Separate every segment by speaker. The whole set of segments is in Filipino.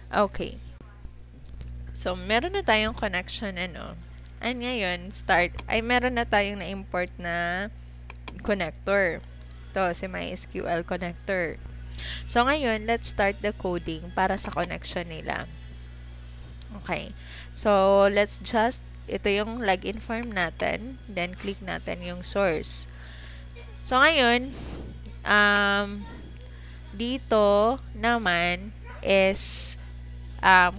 Speaker 1: Okay. So, meron na tayong connection, ano. And ngayon, meron na tayong na-import na connector. To, si MySQL connector. So, ngayon, let's start the coding para sa connection nila. Okay. So, ito yung login form natin. Then, click natin yung source. So, ngayon, um, dito naman is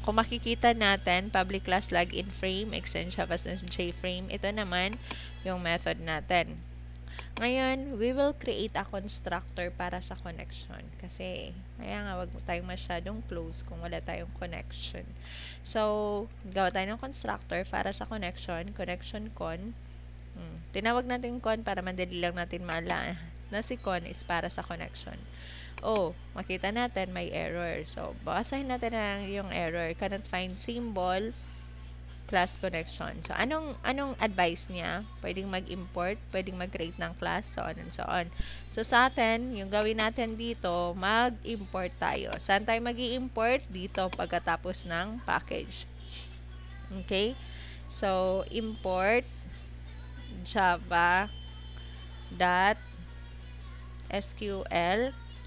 Speaker 1: kung makikita natin, public class login frame, extend Java JFrame, ito naman yung method natin. Ngayon, we will create a constructor para sa connection. Kasi, kaya nga, wag tayong masyadong close kung wala tayong connection. So, gawa tayo ng constructor para sa connection. Connection con. Tinawag natin con para madali lang natin maala na si con is para sa connection. Makita natin may error. So, basahin natin yung error. Cannot find symbol class connection. So, anong advice niya? Pwedeng mag-import, pwedeng mag-create ng class, so on and so on. So, sa atin, yung gawin natin dito, mag-import tayo. Saan tayo mag-i-import? Dito, pagkatapos ng package. Okay? So, import java.sql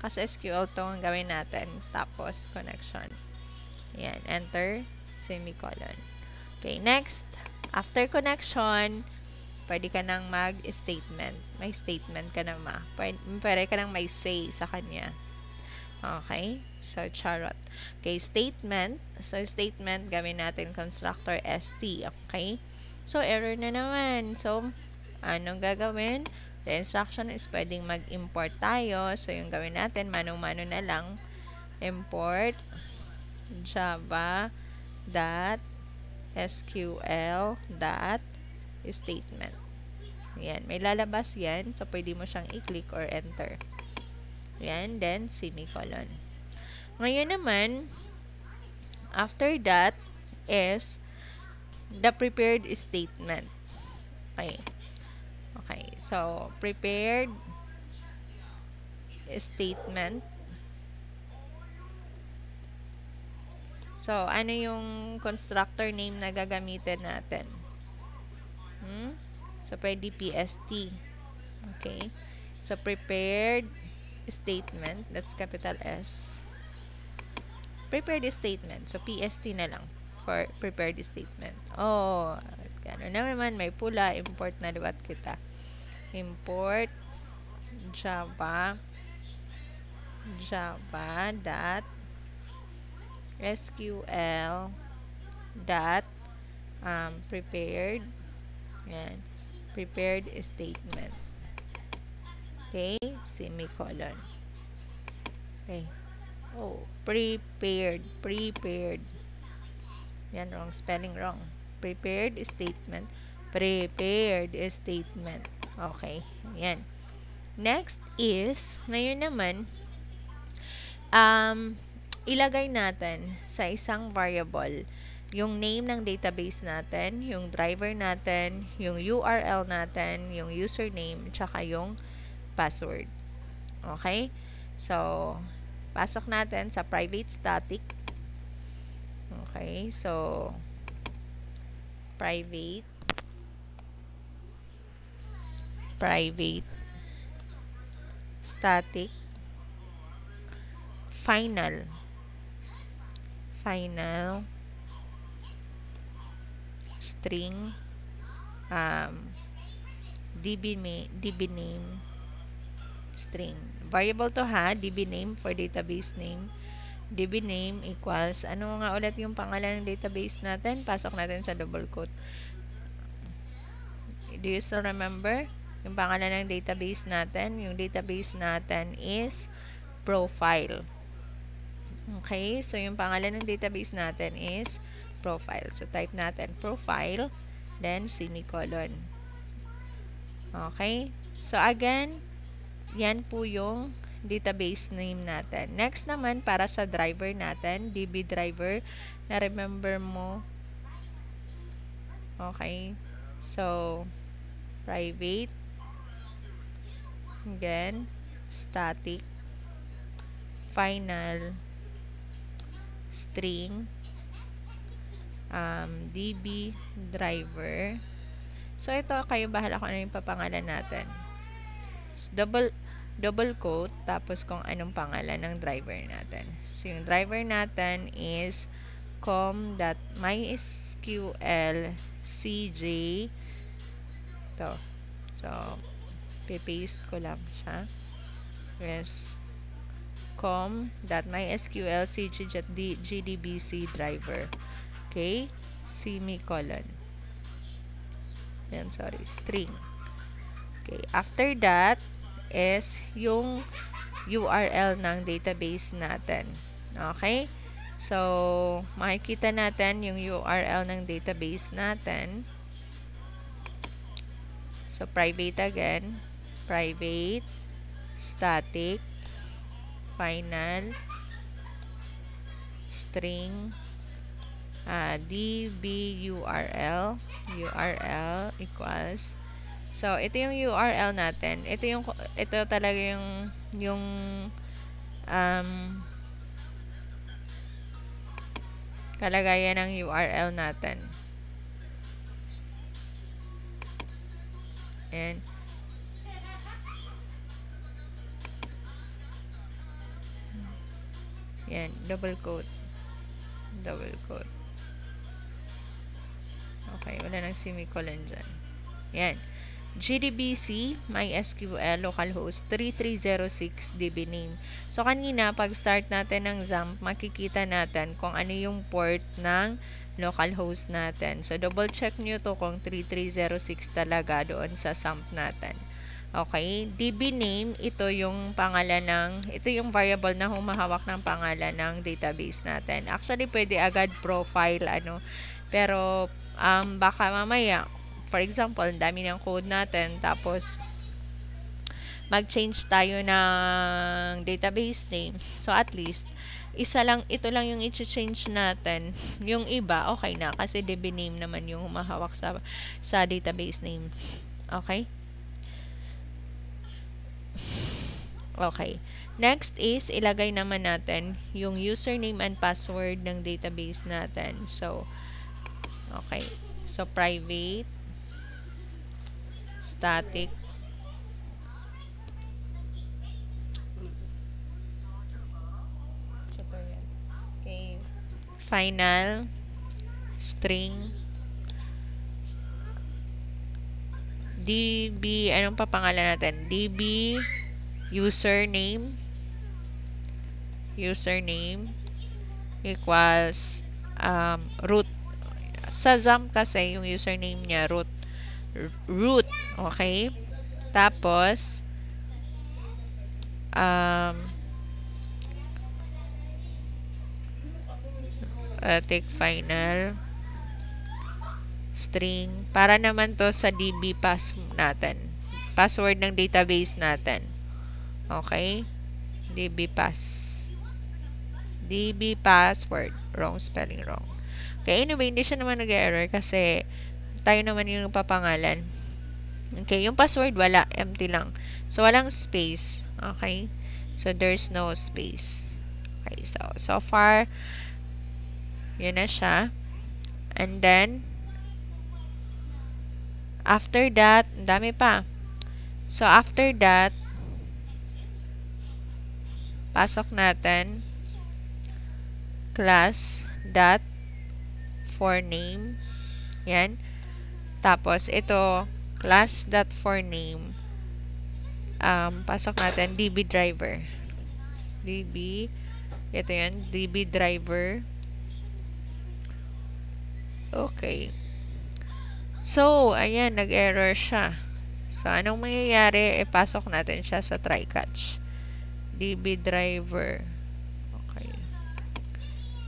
Speaker 1: kasi SQL to ang gawin natin. Tapos, connection. Yan. Enter, semicolon. Okay, next. After connection, pwede ka nang mag-statement. May statement ka na pwede ka nang may say sa kanya. Okay? So, charot. Okay, statement. So, statement, gawin natin constructor st. Okay? So, error na naman. So, anong gagawin? The instruction is pwedeng mag-import tayo. So, yung gawin natin, mano-mano na lang. Import java.sql.statement. Yan. May lalabas yan. So, pwede mo siyang i-click or enter. Yan. Then, semicolon. Ngayon naman, after that is the prepared statement. Okay. Okay. So, prepared statement. So, ano yung constructor name na gagamitin natin? So, pwede PST. Okay. So, prepared statement. That's capital S. Prepared statement. So, PST na lang for prepared statement. Gano'n naman. May pula. Import na liwat kita. Import java.sql.prepared. Yan. Prepared statement. Okay? Semicolon. Okay. Prepared. Yan, wrong spelling, wrong. Prepared statement. Okay. Yan. Next is, ngayon naman, ilagay natin sa isang variable yung name ng database natin, yung driver natin, yung URL natin, yung username, tsaka yung password. Okay? So, pasok natin sa private static. Okay? So, private static final string db name string. Variable to ha, db name for database name. db name equals, ano nga ulit yung pangalan ng database natin? Pasok natin sa double quote. Do you still remember? Yung pangalan ng database natin? Yung database natin is profile. Okay? So, yung pangalan ng database natin is profile. So, type natin profile, then semicolon. Okay? So, again, yan po yung database name natin. Next naman, para sa driver natin, db driver, na-remember mo. Okay? So, private, again, static, final, string, db driver. So, ito, kayo bahala kung ano yung papangalan natin. Double quote, tapos kung anong pangalan ng driver natin. So, yung driver natin is com.mysql cj. Ito. So, paste ko lang siya. Yes. com.mysql cj.gdbc driver. Okay? Semicolon. Yan, sorry. String. Okay. After that is yung URL ng database natin. Okay? So, makikita natin yung URL ng database natin. So, private again. Private, static, final, string, db URL equals. So, ito yung URL natin. Ito talaga yung kalagayan ng URL natin. And yan, double quote. Okay, wala nang semicolon dyan. Yan. GDBC, MySQL, localhost 3306 DB name. So, kanina, pag start natin ng XAMPP, makikita natin kung ano yung port ng localhost natin. So, double check nyo to kung 3306 talaga doon sa XAMPP natin. Okay? DB name, ito yung pangalan ito yung variable na humahawak ng pangalan ng database natin. Actually, pwede agad profile, pero, baka mamaya, for example, ang dami ng code natin, tapos mag-change tayo ng database name. So, at least, ito lang yung i-change natin. Yung iba, okay na, kasi DB name naman yung humahawak sa database name. Okay? Okay. Next is, ilagay naman natin yung username and password ng database natin. So, okay. So, private, static, okay, final, string, db, anong papangalan natin? db username equals root. Sa XAMPP kasi yung username niya root. Okay? Tapos take final string para naman to sa DB password ng database natin. Okay? DB password. Wrong spelling, wrong. Okay, anyway, hindi siya naman nag-error kasi tayo naman yung papangalan. Okay, yung password wala, empty lang. So, walang space. Okay? So, there's no space. Okay, so far, yun na siya. And then, after that, ang dami pa. So, after that, pasok natin class dot for name. Yan. Tapos, ito, class dot for name. Pasok natin DB driver. Ito yan, DB driver. Okay. So, ayan, nag-error siya. So, anong mangyayari? Pasok natin siya sa try catch. DB driver. Okay.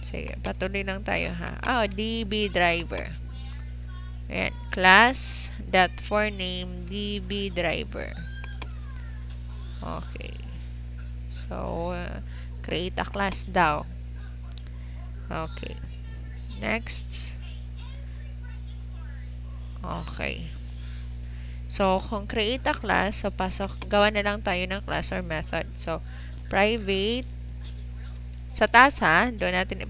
Speaker 1: Sige, patuloy lang tayo ha. DB driver. Ayan. Class dot for name DB driver. Okay. So, create a class daw. Okay. Next. Okay. So, kung create a class, so gawa na lang tayo ng class or method. So, private, sa taas ha, doon natin